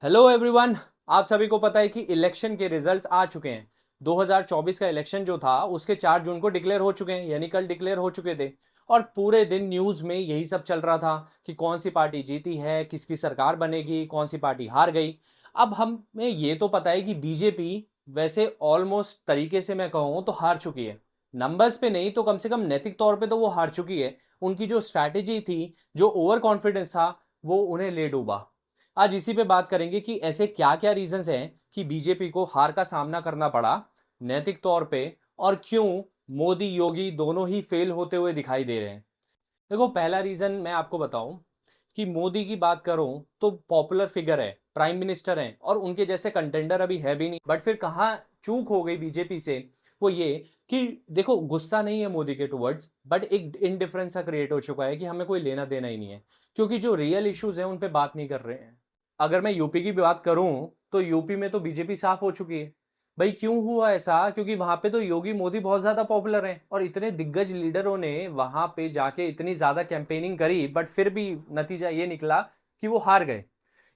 Hello everyone. आप सभी को पता है कि इलेक्शन के रिजल्ट्स आ चुके हैं। 2024 का इलेक्शन जो था उसके 4 जून को डिक्लेयर हो चुके हैं, यानी कल डिक्लेयर हो चुके थे। और पूरे दिन न्यूज में यही सब चल रहा था कि कौन सी पार्टी जीती है, किसकी सरकार बनेगी, कौन सी पार्टी हार गई। अब हमें ये तो पता है कि बीजेपी वैसे ऑलमोस्ट तरीके से मैं कहूँ तो हार चुकी है। नंबर्स पे नहीं तो कम से कम नैतिक तौर पे तो वो हार चुकी है। उनकी जो स्ट्रैटेजी थी, जो ओवर कॉन्फिडेंस था, वो उन्हें ले डूबा। आज इसी पे बात करेंगे कि ऐसे क्या क्या रीजंस हैं कि बीजेपी को हार का सामना करना पड़ा नैतिक तौर पे, और क्यों मोदी योगी दोनों ही फेल होते हुए दिखाई दे रहे हैं। देखो, पहला रीजन मैं आपको बताऊं कि मोदी की बात करूं तो पॉपुलर फिगर है, प्राइम मिनिस्टर हैं, और उनके जैसे कंटेंडर अभी है भी नहीं। बट फिर कहाँ चूक हो गई बीजेपी से, वो ये कि देखो, गुस्सा नहीं है मोदी के टुवर्ड्स, बट एक इनडिफरेंस सा क्रिएट हो चुका है कि हमें कोई लेना देना ही नहीं है, क्योंकि जो रियल इश्यूज हैं उन पे बात नहीं कर रहे हैं। अगर मैं यूपी की बात करूं तो यूपी में तो बीजेपी साफ हो चुकी है। भाई क्यों हुआ ऐसा? क्योंकि वहां पे तो योगी मोदी बहुत ज्यादा पॉपुलर हैं और इतने दिग्गज लीडरों ने वहां पे जाके इतनी ज्यादा कैंपेनिंग करी, बट फिर भी नतीजा ये निकला कि वो हार गए।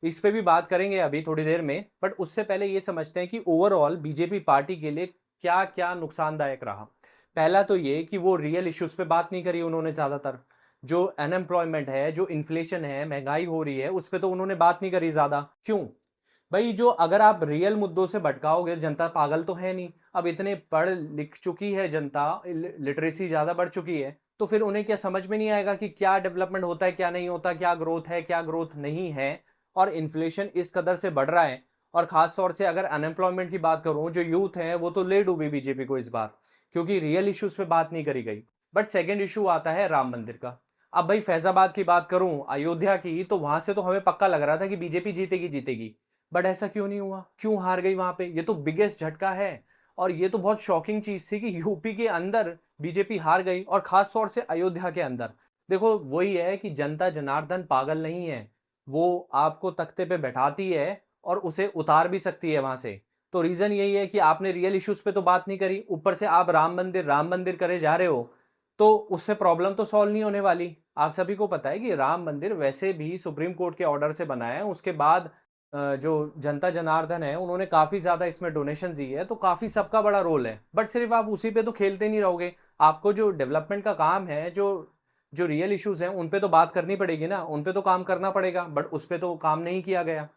इस पे भी बात करेंगे अभी थोड़ी देर में, बट उससे पहले ये समझते हैं कि ओवरऑल बीजेपी पार्टी के लिए क्या क्या नुकसानदायक रहा। पहला तो ये कि वो रियल इश्यूज पे बात नहीं करी उन्होंने ज्यादातर। जो अनएम्प्लॉयमेंट है, जो इन्फ्लेशन है, महंगाई हो रही है, उस पर तो उन्होंने बात नहीं करी ज्यादा। क्यों? भाई, जो अगर आप रियल मुद्दों से भटकाओगे, जनता पागल तो है नहीं। अब इतने पढ़ लिख चुकी है जनता, लिटरेसी ज्यादा बढ़ चुकी है, तो फिर उन्हें क्या समझ में नहीं आएगा कि क्या डेवलपमेंट होता है, क्या नहीं होता, क्या ग्रोथ है, क्या ग्रोथ नहीं है। और इन्फ्लेशन इस कदर से बढ़ रहा है। और खास तौर से अगर अनएम्प्लॉयमेंट की बात करूं, जो यूथ है वो तो ले डूबी बीजेपी को इस बार, क्योंकि रियल इश्यूज पे बात नहीं करी गई। बट सेकेंड इशू आता है राम मंदिर का। अब भाई फैजाबाद की बात करूं, अयोध्या की, तो वहां से तो हमें पक्का लग रहा था कि बीजेपी जीतेगी जीतेगी। बट ऐसा क्यों नहीं हुआ? क्यों हार गई वहां पे? ये तो बिगेस्ट झटका है। और ये तो बहुत शॉकिंग चीज थी कि यूपी के अंदर बीजेपी हार गई, और खास तौर से अयोध्या के अंदर। देखो, वही है कि जनता जनार्दन पागल नहीं है। वो आपको तख्ते पे बैठाती है और उसे उतार भी सकती है वहां से। तो रीजन यही है कि आपने रियल इश्यूज पे तो बात नहीं करी, ऊपर से आप राम मंदिर करे जा रहे हो, तो उससे प्रॉब्लम तो सॉल्व नहीं होने वाली। आप सभी को पता है कि राम मंदिर वैसे भी सुप्रीम कोर्ट के ऑर्डर से बना है, उसके बाद जो जनता जनार्दन है उन्होंने काफी ज्यादा इसमें डोनेशन दी है, तो काफी सबका बड़ा रोल है। बट सिर्फ आप उसी पे तो खेलते नहीं रहोगे। आपको जो डेवलपमेंट का काम है, जो जो रियल इश्यूज हैं, उन पे तो बात करनी पड़ेगी ना, उन पे तो काम करना पड़ेगा, बट उस पे तो काम नहीं किया गया।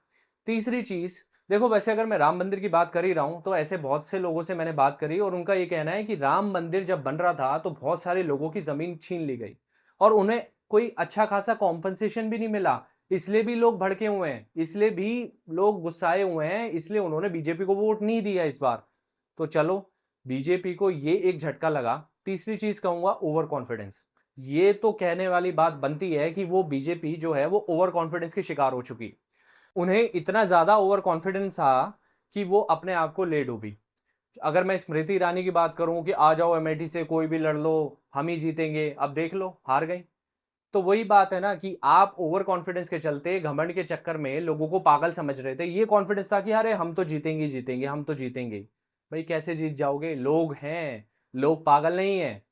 तीसरी चीज, देखो, वैसे अगर मैं राम मंदिर की बात कर ही रहा हूं तो ऐसे बहुत से लोगों से मैंने बात करी और उनका ये कहना है कि राम मंदिर जब बन रहा था तो बहुत सारे लोगों की जमीन छीन ली गई, और उन्हें कोई अच्छा खासा कॉम्पनसेशन भी नहीं मिला। इसलिए भी लोग भड़के हुए हैं, इसलिए भी लोग गुस्साए हुए हैं, इसलिए उन्होंने बीजेपी को वोट नहीं दिया इस बार। तो चलो, बीजेपी को ये एक झटका लगा। तीसरी चीज कहूंगा ओवर कॉन्फिडेंस। ये तो कहने वाली बात बनती है कि वो बीजेपी जो है वो ओवर कॉन्फिडेंस की शिकार हो चुकी। उन्हें इतना ज्यादा ओवर कॉन्फिडेंस था कि वो अपने आप को ले डूबी। अगर मैं स्मृति ईरानी की बात करूं कि आ जाओ अमेठी से कोई भी लड़ लो, हम ही जीतेंगे, अब देख लो हार गई। तो वही बात है ना कि आप ओवर कॉन्फिडेंस के चलते, घमंड के चक्कर में लोगों को पागल समझ रहे थे। ये कॉन्फिडेंस था कि अरे हम तो जीतेंगे जीतेंगे, हम तो जीतेंगे। भाई कैसे जीत जाओगे? लोग हैं, लोग पागल नहीं है।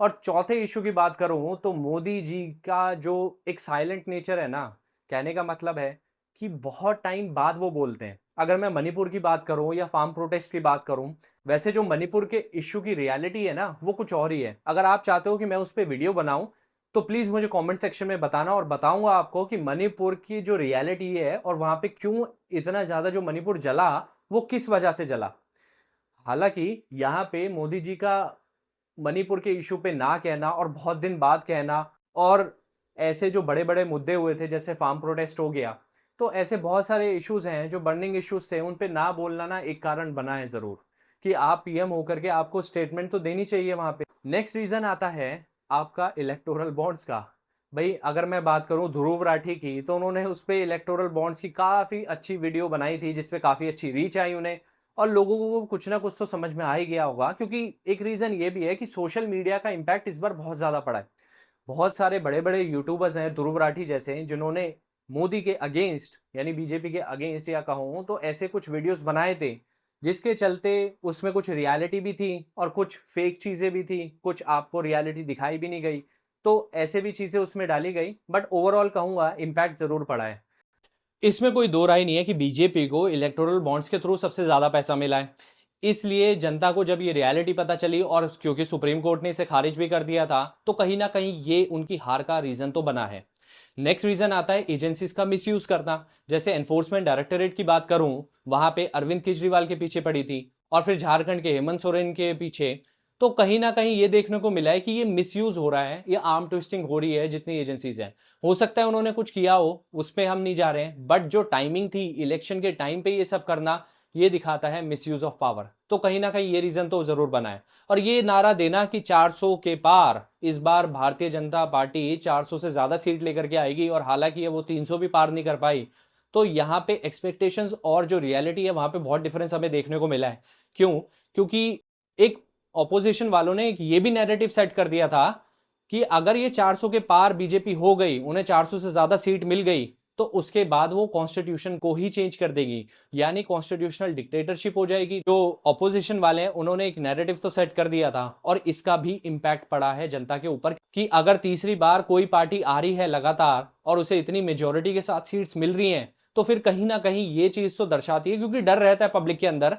और चौथे इशू की बात करूं तो मोदी जी का जो एक साइलेंट नेचर है ना, कहने का मतलब है कि बहुत टाइम बाद वो बोलते हैं। अगर मैं मणिपुर की बात करूं या फार्म प्रोटेस्ट की बात करूं, वैसे जो मणिपुर के इश्यू की रियलिटी है ना, वो कुछ और ही है। अगर आप चाहते हो कि मैं उस पर वीडियो बनाऊं तो प्लीज मुझे कमेंट सेक्शन में बताना, और बताऊंगा आपको कि मणिपुर की जो रियलिटी है और वहां पे क्यों इतना ज्यादा जो मणिपुर जला, वो किस वजह से जला। हालांकि यहाँ पे मोदी जी का मणिपुर के इशू पे ना कहना और बहुत दिन बाद कहना, और ऐसे जो बड़े बड़े मुद्दे हुए थे जैसे फार्म प्रोटेस्ट हो गया, तो ऐसे बहुत सारे इश्यूज हैं जो बर्निंग इश्यूज थे, उन पे ना बोलना ना एक कारण बना है जरूर, कि आप पीएम होकर के आपको स्टेटमेंट तो देनी चाहिए वहां पे। नेक्स्ट रीजन आता है आपका इलेक्टोरल बॉन्ड्स का। भाई अगर मैं बात करूं ध्रुव राठी की, तो उन्होंने उस पे इलेक्टोरल बॉन्ड्स की काफी अच्छी वीडियो बनाई थी जिसपे काफी अच्छी रीच आई उन्हें, और लोगों को कुछ ना कुछ तो समझ में आ ही गया होगा। क्योंकि एक रीजन ये भी है कि सोशल मीडिया का इंपैक्ट इस बार बहुत ज्यादा पड़ा है। बहुत सारे बड़े बड़े यूट्यूबर्स हैं ध्रुव राठी जैसे, जिन्होंने मोदी के अगेंस्ट यानी बीजेपी के अगेंस्ट या कहूं तो ऐसे कुछ वीडियोस बनाए थे, जिसके चलते उसमें कुछ रियलिटी भी थी और कुछ फेक चीजें भी थी, कुछ आपको रियलिटी दिखाई भी नहीं गई। तो ऐसे भी चीजें उसमें डाली गई, बट ओवरऑल कहूंगा इम्पैक्ट जरूर पड़ा है। इसमें कोई दो राय नहीं है कि बीजेपी को इलेक्टोरल बॉन्ड्स के थ्रू सबसे ज्यादा पैसा मिला है। इसलिए जनता को जब ये रियलिटी पता चली, और क्योंकि सुप्रीम कोर्ट ने इसे खारिज भी कर दिया था, तो कहीं ना कहीं ये उनकी हार का रीजन तो बना है। नेक्स्ट रीजन आता है एजेंसीज का मिसयूज करना। जैसे एनफोर्समेंट डायरेक्टोरेट की बात करूं, वहां पे अरविंद केजरीवाल के पीछे पड़ी थी, और फिर झारखंड के हेमंत सोरेन के पीछे। तो कहीं ना कहीं ये देखने को मिला है कि ये मिसयूज हो रहा है, ये आर्म ट्विस्टिंग हो रही है जितनी एजेंसीज हैं। हो सकता है उन्होंने कुछ किया हो, उस पर हम नहीं जा रहे हैं, बट जो टाइमिंग थी इलेक्शन के टाइम पे ये सब करना, ये दिखाता है मिसयूज ऑफ पावर। तो कहीं ना कहीं ये रीजन तो जरूर बना है। और ये नारा देना कि 400 के पार, इस बार भारतीय जनता पार्टी 400 से ज्यादा सीट लेकर के आएगी, और हालांकि ये वो 300 भी पार नहीं कर पाई। तो यहाँ पे एक्सपेक्टेशंस और जो रियलिटी है वहां पे बहुत डिफरेंस हमें देखने को मिला है। क्यों? क्योंकि एक ऑपोजिशन वालों ने एक ये भी नैरेटिव सेट कर दिया था कि अगर ये 400 के पार बीजेपी हो गई, उन्हें 400 से ज्यादा सीट मिल गई, तो उसके बाद वो कॉन्स्टिट्यूशन को ही चेंज कर देगी, यानी कॉन्स्टिट्यूशनल डिक्टेटरशिप हो जाएगी। जो ऑपोजिशन वाले हैं उन्होंने एक नैरेटिव तो सेट कर दिया था, और इसका भी इंपैक्ट पड़ा है जनता के ऊपर कि अगर तीसरी बार कोई पार्टी आ रही है लगातार और उसे इतनी मेजोरिटी के साथ सीट्स मिल रही हैं, तो फिर कहीं ना कहीं ये चीज तो दर्शाती है, क्योंकि डर रहता है पब्लिक के अंदर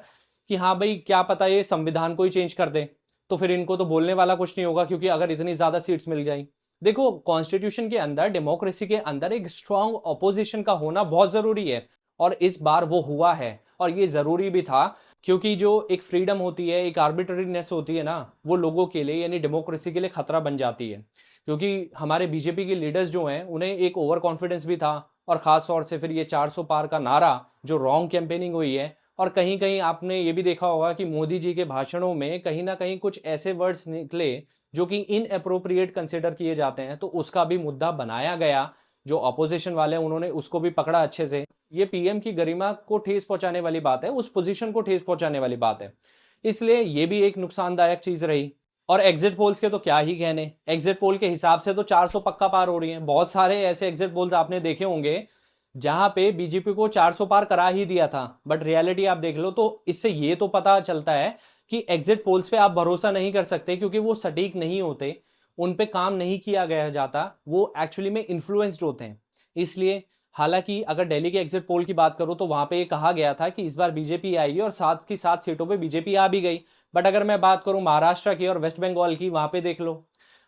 कि हाँ भाई क्या पता ये संविधान को ही चेंज कर दे, तो फिर इनको तो बोलने वाला कुछ नहीं होगा, क्योंकि अगर इतनी ज्यादा सीट्स मिल जाए। देखो, कॉन्स्टिट्यूशन के अंदर, डेमोक्रेसी के अंदर एक स्ट्रांग ऑपोजिशन का होना बहुत जरूरी है, और इस बार वो हुआ है, और ये जरूरी भी था। क्योंकि जो एक फ्रीडम होती है, एक आर्बिट्ररीनेस होती है ना, वो लोगों के लिए यानी डेमोक्रेसी के लिए खतरा बन जाती है। क्योंकि हमारे बीजेपी के लीडर्स जो हैं उन्हें एक ओवर कॉन्फिडेंस भी था, और खास तौर से फिर ये 400 पार का नारा जो रॉन्ग कैंपेनिंग हुई है। और कहीं कहीं आपने ये भी देखा होगा कि मोदी जी के भाषणों में कहीं ना कहीं कुछ ऐसे वर्ड्स निकले जो कि इन अप्रोप्रिएट कंसिडर किए जाते हैं, तो उसका भी मुद्दा बनाया गया। जो ऑपोजिशन वाले हैं उन्होंने उसको भी पकड़ा अच्छे से। ये पीएम की गरिमा को ठेस पहुंचाने वाली बात है, उस पोजीशन को ठेस पहुंचाने वाली बात है। इसलिए ये भी एक नुकसानदायक चीज रही। और एग्जिट पोल्स के तो क्या ही कहने, एग्जिट पोल के हिसाब से तो 400 पक्का पार हो रही है। बहुत सारे ऐसे एग्जिट पोल्स आपने देखे होंगे जहां पे बीजेपी को 400 पार करा ही दिया था, बट रियलिटी आप देख लो तो इससे ये तो पता चलता है कि एग्जिट पोल्स पे आप भरोसा नहीं कर सकते, क्योंकि वो सटीक नहीं होते, उन पे काम नहीं किया गया जाता, वो एक्चुअली में इन्फ्लुएंस्ड होते हैं। इसलिए हालांकि अगर दिल्ली के एग्जिट पोल की बात करूं तो वहां पे ये कहा गया था कि इस बार बीजेपी आएगी, और 7 की 7 सीटों पे बीजेपी आ भी गई। बट अगर मैं बात करूं महाराष्ट्र की और वेस्ट बंगाल की, वहां पे देख लो,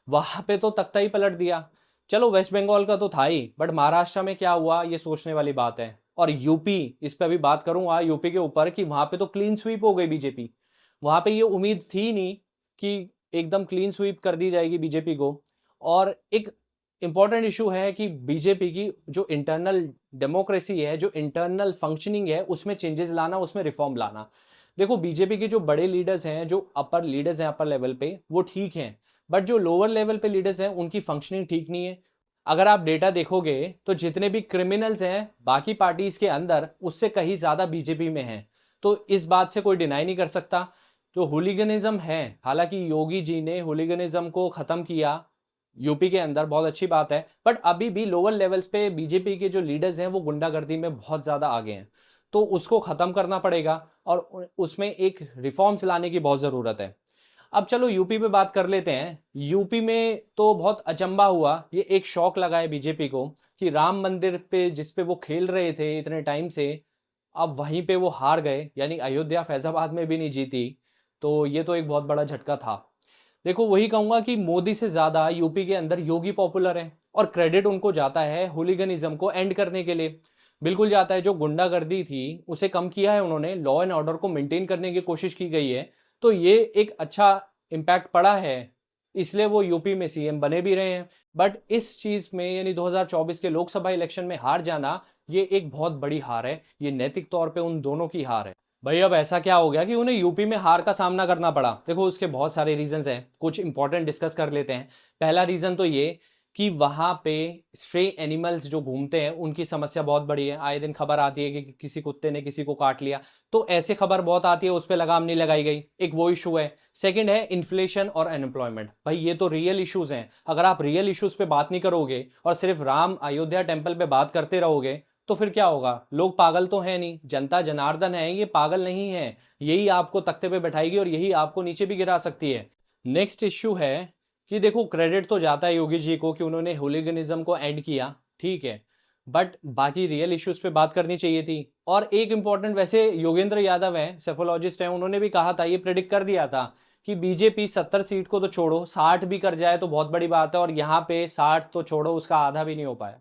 वहां पे तो तख्ता ही पलट दिया। चलो वेस्ट बंगाल का तो था ही, बट महाराष्ट्र में क्या हुआ ये सोचने वाली बात है। और यूपी, इस पे अभी बात करूंगा यूपी के ऊपर, कि वहां पे तो क्लीन स्वीप हो गई बीजेपी। वहां पे ये उम्मीद थी नहीं कि एकदम क्लीन स्वीप कर दी जाएगी बीजेपी को। और एक इंपॉर्टेंट इशू है कि बीजेपी की जो इंटरनल डेमोक्रेसी है, जो इंटरनल फंक्शनिंग है, उसमें चेंजेस लाना, उसमें रिफॉर्म लाना। देखो, बीजेपी के जो बड़े लीडर्स हैं, जो अपर लीडर्स हैं अपर लेवल पे, वो ठीक हैं, बट जो लोअर लेवल पे लीडर्स हैं उनकी फंक्शनिंग ठीक नहीं है। अगर आप डेटा देखोगे तो जितने भी क्रिमिनल्स हैं बाकी पार्टीज के अंदर, उससे कहीं ज्यादा बीजेपी में हैं। तो इस बात से कोई डिनाई नहीं कर सकता। जो हुलिगनिज्म है, हालांकि योगी जी ने हुलिगनिज्म को खत्म किया यूपी के अंदर, बहुत अच्छी बात है, बट अभी भी लोअर लेवल्स पे बीजेपी के जो लीडर्स हैं वो गुंडागर्दी में बहुत ज्यादा आगे हैं। तो उसको खत्म करना पड़ेगा, और उसमें एक रिफॉर्म्स लाने की बहुत जरूरत है। अब चलो यूपी पे बात कर लेते हैं। यूपी में तो बहुत अचंबा हुआ, ये एक शौक लगा है बीजेपी को कि राम मंदिर पे जिस पे वो खेल रहे थे इतने टाइम से, अब वहीं पे वो हार गए, यानी अयोध्या फैजाबाद में भी नहीं जीती। तो ये तो एक बहुत बड़ा झटका था। देखो, वही कहूंगा कि मोदी से ज्यादा यूपी के अंदर योगी पॉपुलर है, और क्रेडिट उनको जाता है होलिगनिज्म को एंड करने के लिए। बिल्कुल जाता है। जो गुंडागर्दी थी उसे कम किया है उन्होंने, लॉ एंड ऑर्डर को मेंटेन करने की कोशिश की गई है। तो ये एक अच्छा इम्पैक्ट पड़ा है, इसलिए वो यूपी में सीएम बने भी रहे हैं। बट इस चीज में यानी 2024 के लोकसभा इलेक्शन में हार जाना, ये एक बहुत बड़ी हार है। ये नैतिक तौर पे उन दोनों की हार है। भाई अब ऐसा क्या हो गया कि उन्हें यूपी में हार का सामना करना पड़ा? देखो, उसके बहुत सारे रीजंस हैं, कुछ इंपॉर्टेंट डिस्कस कर लेते हैं। पहला रीजन तो ये कि वहां पे स्ट्रे एनिमल्स जो घूमते हैं उनकी समस्या बहुत बड़ी है। आए दिन खबर आती है कि किसी कुत्ते ने किसी को काट लिया, तो ऐसे खबर बहुत आती है, उस पर लगाम नहीं लगाई गई। एक वो इशू है। सेकंड है इन्फ्लेशन और अनएम्प्लॉयमेंट। भाई ये तो रियल इश्यूज हैं। अगर आप रियल इश्यूज पे बात नहीं करोगे और सिर्फ राम अयोध्या टेम्पल पे बात करते रहोगे, तो फिर क्या होगा? लोग पागल तो है नहीं, जनता जनार्दन है, ये पागल नहीं है। यही आपको तख्ते पे बैठाएगी और यही आपको नीचे भी गिरा सकती है। नेक्स्ट इश्यू है कि देखो, क्रेडिट तो जाता है योगी जी को कि उन्होंने होलिगनिज्म को एंड किया, ठीक है, बट बाकी रियल इश्यूज पे बात करनी चाहिए थी। और एक इंपॉर्टेंट, वैसे योगेंद्र यादव हैं, सेफोलॉजिस्ट हैं, उन्होंने भी कहा था, ये प्रिडिक्ट कर दिया था कि बीजेपी 70 सीट को तो छोड़ो 60 भी कर जाए तो बहुत बड़ी बात है, और यहाँ पे 60 तो छोड़ो उसका आधा भी नहीं हो पाया,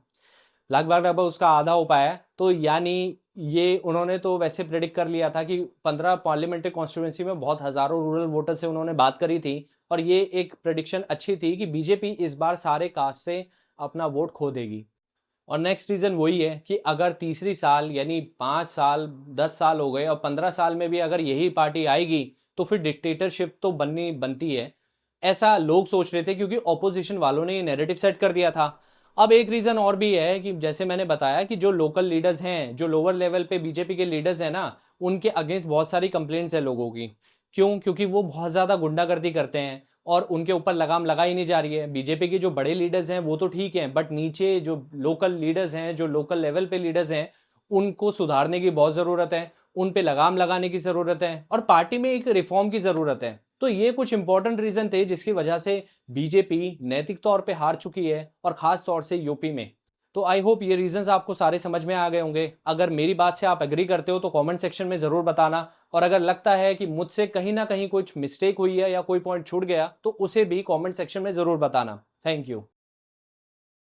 लगभग उसका आधा हो पाया है। तो यानी ये उन्होंने तो वैसे प्रेडिक्ट कर लिया था कि 15 पार्लियामेंट्री कॉन्स्टिट्यूंसी में बहुत हजारों रूरल वोटर से उन्होंने बात करी थी, और ये एक प्रेडिक्शन अच्छी थी कि बीजेपी इस बार सारे कास्ट से अपना वोट खो देगी। और नेक्स्ट रीजन वही है कि अगर तीसरी साल यानी 5 साल 10 साल हो गए और 15 साल में भी अगर यही पार्टी आएगी तो फिर डिक्टेटरशिप तो बनती है, ऐसा लोग सोच रहे थे, क्योंकि ऑपोजिशन वालों ने ये नैरेटिव सेट कर दिया था। अब एक रीजन और भी है कि जैसे मैंने बताया कि जो लोकल लीडर्स हैं, जो लोअर लेवल पे बीजेपी के लीडर्स हैं ना, उनके अगेंस्ट बहुत सारी कंप्लेंट्स है लोगों की। क्यों? क्योंकि वो बहुत ज्यादा गुंडागर्दी करते हैं और उनके ऊपर लगाम लगाई नहीं जा रही है। बीजेपी के जो बड़े लीडर्स हैं वो तो ठीक हैं, बट नीचे जो लोकल लीडर्स हैं, जो लोकल लेवल पे लीडर्स हैं, उनको सुधारने की बहुत ज़रूरत है, उन पे लगाम लगाने की ज़रूरत है, और पार्टी में एक रिफॉर्म की ज़रूरत है। तो ये कुछ इंपॉर्टेंट रीजन थे जिसकी वजह से बीजेपी नैतिक तौर पे हार चुकी है, और खास तौर से यूपी में। तो आई होप ये रीजंस आपको सारे समझ में आ गए होंगे। अगर मेरी बात से आप एग्री करते हो तो कमेंट सेक्शन में ज़रूर बताना, और अगर लगता है कि मुझसे कहीं ना कहीं कुछ मिस्टेक हुई है या कोई पॉइंट छूट गया तो उसे भी कमेंट सेक्शन में ज़रूर बताना। Thank you.